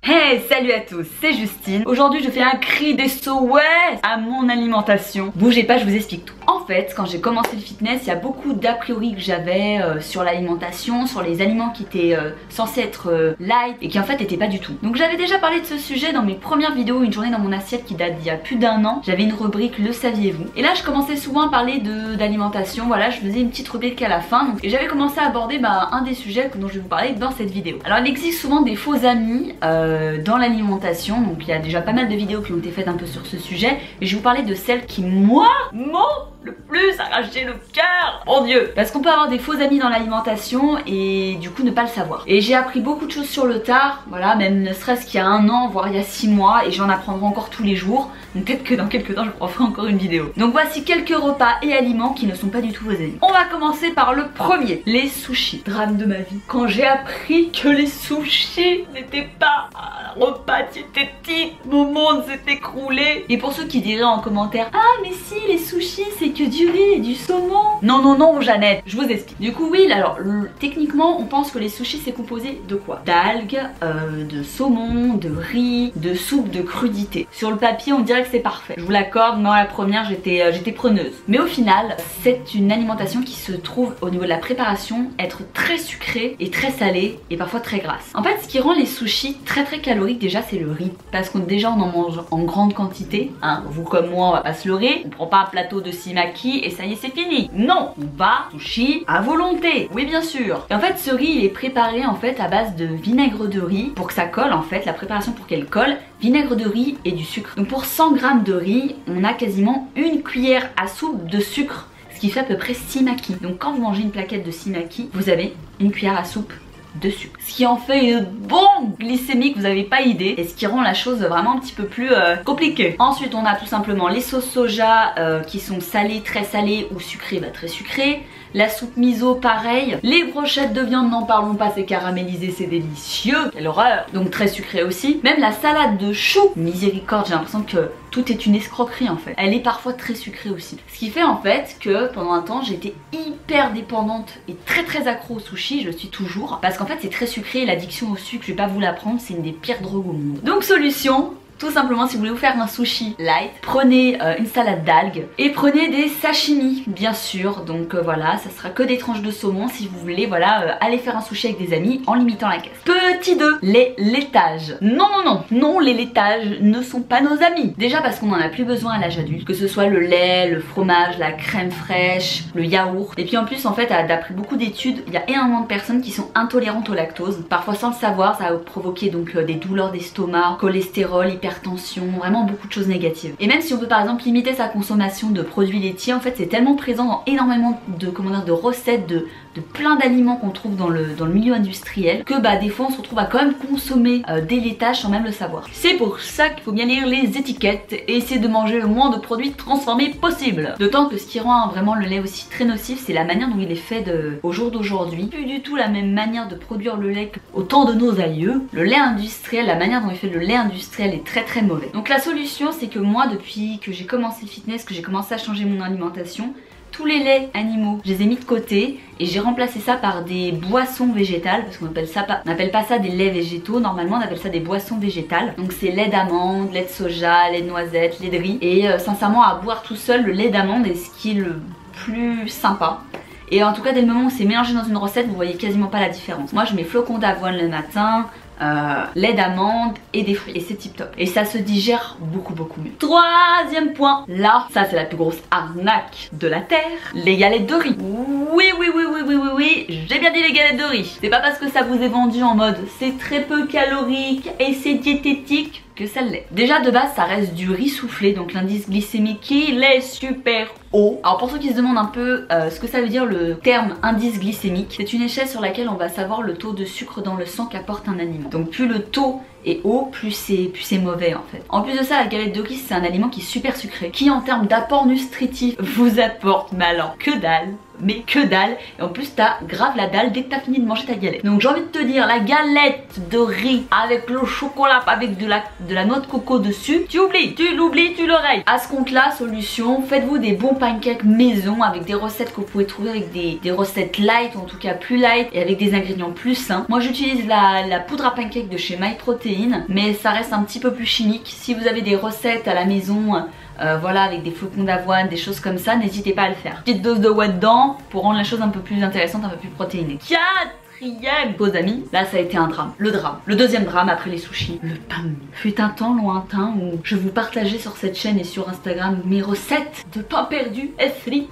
Hey, salut à tous, c'est Justine. Aujourd'hui je fais un cri des SOS à mon alimentation. Bougez pas, je vous explique tout. En fait, quand j'ai commencé le fitness, il y a beaucoup d'a priori que j'avais sur l'alimentation, sur les aliments qui étaient censés être light et qui en fait n'étaient pas du tout. Donc j'avais déjà parlé de ce sujet dans mes premières vidéos, une journée dans mon assiette qui date d'il y a plus d'1 an. J'avais une rubrique Le saviez-vous. Et là je commençais souvent à parler d'alimentation, voilà, je faisais une petite rubrique à la fin. Et j'avais commencé à aborder un des sujets dont je vais vous parler dans cette vidéo. Alors il existe souvent des faux amis dans l'alimentation, donc il y a déjà pas mal de vidéos qui ont été faites un peu sur ce sujet, et je vais vous parler de celles qui moi m'ont le plus arraché le cœur, mon dieu, parce qu'on peut avoir des faux amis dans l'alimentation et du coup ne pas le savoir. Et j'ai appris beaucoup de choses sur le tard, voilà, même ne serait-ce qu'il y a 1 an, voire il y a 6 mois, et j'en apprendrai encore tous les jours, donc peut-être que dans quelques temps je vous ferai encore une vidéo. Donc voici quelques repas et aliments qui ne sont pas du tout vos amis. On va commencer par le premier, les sushis. Drame de ma vie, quand j'ai appris que les sushis n'étaient pas un repas diététique, mon monde s'est écroulé. Et pour ceux qui diraient en commentaire, ah mais si, les sushis c'est que du riz et du saumon. Non non non Jeannette, je vous explique. Du coup oui, alors techniquement on pense que les sushis c'est composé de quoi? D'algues, de saumon, de riz, de soupe, de crudité. Sur le papier on dirait que c'est parfait, je vous l'accorde, moi la première j'étais preneuse. Mais au final c'est une alimentation qui se trouve au niveau de la préparation être très sucrée et très salée et parfois très grasse. En fait ce qui rend les sushis très calorique déjà c'est le riz, parce qu'on déjà on en mange en grande quantité, hein. Vous comme moi on va pas se leurrer, on prend pas un plateau de simaki et ça y est c'est fini. Non, on va sushi à volonté, oui bien sûr. Et en fait ce riz il est préparé en fait à base de vinaigre de riz pour que ça colle, en fait la préparation pour qu'elle colle, vinaigre de riz et du sucre. Donc pour 100 g de riz on a quasiment 1 cuillère à soupe de sucre, ce qui fait à peu près 6 makis. Donc quand vous mangez une plaquette de 6 makis vous avez 1 cuillère à soupe de sucre, ce qui en fait une bombe glycémique, vous n'avez pas idée, et ce qui rend la chose vraiment un petit peu plus compliquée. Ensuite on a tout simplement les sauces soja qui sont salées, très salées, ou sucrées, très sucrées. La soupe miso pareil, les brochettes de viande n'en parlons pas, c'est caramélisé, c'est délicieux, quelle horreur, donc très sucré aussi. Même la salade de choux, miséricorde, j'ai l'impression que tout est une escroquerie en fait. Elle est parfois très sucrée aussi. Ce qui fait en fait que pendant un temps j'étais hyper dépendante et très accro au sushi, je le suis toujours, parce qu'en fait c'est très sucré et l'addiction au sucre, je vais pas vous l'apprendre, c'est une des pires drogues au monde. Donc solution, tout simplement, si vous voulez vous faire un sushi light, prenez une salade d'algues et prenez des sashimi, bien sûr. Donc voilà, ça sera que des tranches de saumon si vous voulez, voilà, aller faire un sushi avec des amis en limitant la caisse. Petit 2, les laitages. Non, les laitages ne sont pas nos amis. Déjà parce qu'on n'en a plus besoin à l'âge adulte, que ce soit le lait, le fromage, la crème fraîche, le yaourt. Et puis en plus, en fait, d'après beaucoup d'études, il y a énormément de personnes qui sont intolérantes au lactose. Parfois sans le savoir, ça va provoquer donc des douleurs d'estomac, cholestérol, hypertension, vraiment beaucoup de choses négatives. Et même si on veut par exemple limiter sa consommation de produits laitiers, en fait c'est tellement présent dans énormément de recettes, de plein d'aliments qu'on trouve dans le milieu industriel, que des fois on se retrouve à quand même consommer des laitages sans même le savoir. C'est pour ça qu'il faut bien lire les étiquettes et essayer de manger le moins de produits transformés possible. D'autant que ce qui rend vraiment le lait aussi très nocif, c'est la manière dont il est fait au jour d'aujourd'hui. Plus du tout la même manière de produire le lait qu'au temps de nos aïeux. Le lait industriel, la manière dont il fait le lait industriel est très mauvais. Donc la solution c'est que moi depuis que j'ai commencé le fitness, que j'ai commencé à changer mon alimentation, tous les laits animaux, je les ai mis de côté et j'ai remplacé ça par des boissons végétales, parce qu'on n'appelle pas ça des laits végétaux, normalement on appelle ça des boissons végétales. Donc c'est lait d'amande, lait de soja, lait de noisette, lait de riz. Et sincèrement à boire tout seul, le lait d'amande est ce qui est le plus sympa. Et en tout cas dès le moment où c'est mélangé dans une recette, vous voyez quasiment pas la différence. Moi je mets flocons d'avoine le matin, lait d'amande et des fruits, et c'est tip top et ça se digère beaucoup mieux. Troisième point, là ça c'est la plus grosse arnaque de la terre, les galettes de riz. Oui, j'ai bien dit les galettes de riz. C'est pas parce que ça vous est vendu en mode c'est très peu calorique et c'est diététique que ça l'est. Déjà de base ça reste du riz soufflé, donc l'indice glycémique il est super haut. Alors pour ceux qui se demandent un peu ce que ça veut dire le terme indice glycémique, c'est une échelle sur laquelle on va savoir le taux de sucre dans le sang qu'apporte un aliment. Donc plus le taux est haut, plus c'est mauvais en fait. En plus de ça, la galette de riz c'est un aliment qui est super sucré, qui en termes d'apport nutritif vous apporte, mais alors que dalle. mais que dalle. Et en plus t'as grave la dalle dès que t'as fini de manger ta galette. Donc j'ai envie de te dire, la galette de riz avec le chocolat, avec de la noix de coco dessus, tu l'oublies, tu l'oreilles. À ce compte là, solution, faites-vous des bons pancakes maison avec des recettes que vous pouvez trouver avec des recettes light, ou en tout cas plus light, et avec des ingrédients plus sains. Moi j'utilise la poudre à pancakes de chez MyProtein, mais ça reste un petit peu plus chimique. Si vous avez des recettes à la maison, voilà, avec des flocons d'avoine, des choses comme ça, n'hésitez pas à le faire. Petite dose de whey dedans pour rendre la chose un peu plus intéressante, un peu plus protéinée. Quatrième pause amis, là ça a été un drame. Le deuxième drame après les sushis, le pain de mie. Fut un temps lointain où je vous partageais sur cette chaîne et sur Instagram mes recettes de pain perdu.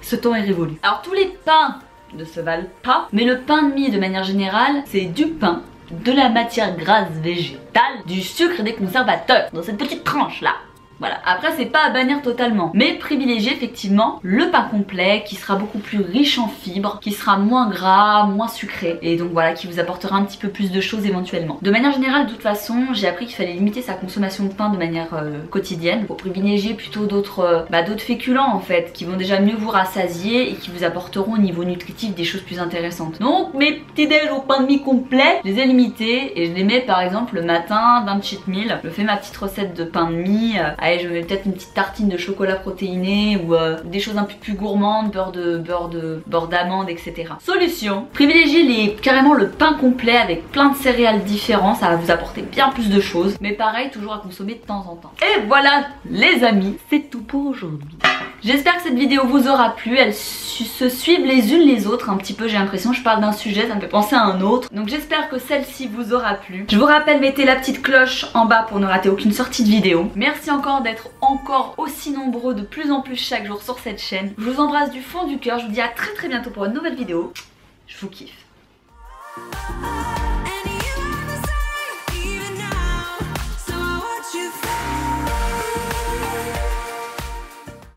Ce temps est révolu. Alors tous les pains ne se valent pas, mais le pain de mie de manière générale, c'est du pain, de la matière grasse végétale, du sucre et des conservateurs dans cette petite tranche là. Voilà, après c'est pas à bannir totalement, mais privilégiez effectivement le pain complet qui sera beaucoup plus riche en fibres, qui sera moins gras, moins sucré, et donc voilà, qui vous apportera un petit peu plus de choses éventuellement. De manière générale, de toute façon, j'ai appris qu'il fallait limiter sa consommation de pain de manière quotidienne pour privilégier plutôt d'autres féculents en fait, qui vont déjà mieux vous rassasier et qui vous apporteront au niveau nutritif des choses plus intéressantes. Donc mes petits déj au pain de mie complet, je les ai limités et je les mets par exemple le matin d'un cheat meal. Je fais ma petite recette de pain de mie. Allez, je mets peut-être une petite tartine de chocolat protéiné ou des choses un peu plus gourmandes, beurre d'amande, etc. Solution, privilégiez carrément le pain complet avec plein de céréales différents, ça va vous apporter bien plus de choses, mais pareil, toujours à consommer de temps en temps. Et voilà les amis, c'est tout pour aujourd'hui. J'espère que cette vidéo vous aura plu, elles se suivent les unes les autres un petit peu, j'ai l'impression, je parle d'un sujet, ça me fait penser à un autre. Donc j'espère que celle-ci vous aura plu. Je vous rappelle, mettez la petite cloche en bas pour ne rater aucune sortie de vidéo. Merci encore d'être encore aussi nombreux de plus en plus chaque jour sur cette chaîne. Je vous embrasse du fond du cœur, je vous dis à très bientôt pour une nouvelle vidéo. Je vous kiffe. And you are the same, even now. So what you